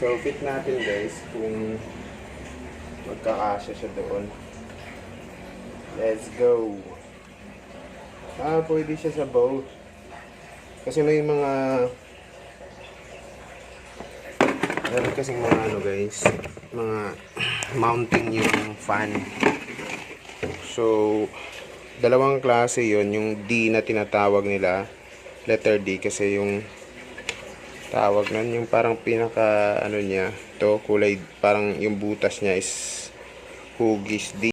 So, fit natin guys kung magkakasya siya doon. Let's go! Pwede siya sa boat. Kasi may mga meron kasing mga ano guys, mga mounting yung fan. So, dalawang klase yon, yung D na tinatawag nila, letter D, kasi yung tawag nun, yung parang pinaka ano niya, to kulay, parang yung butas niya is hugis D.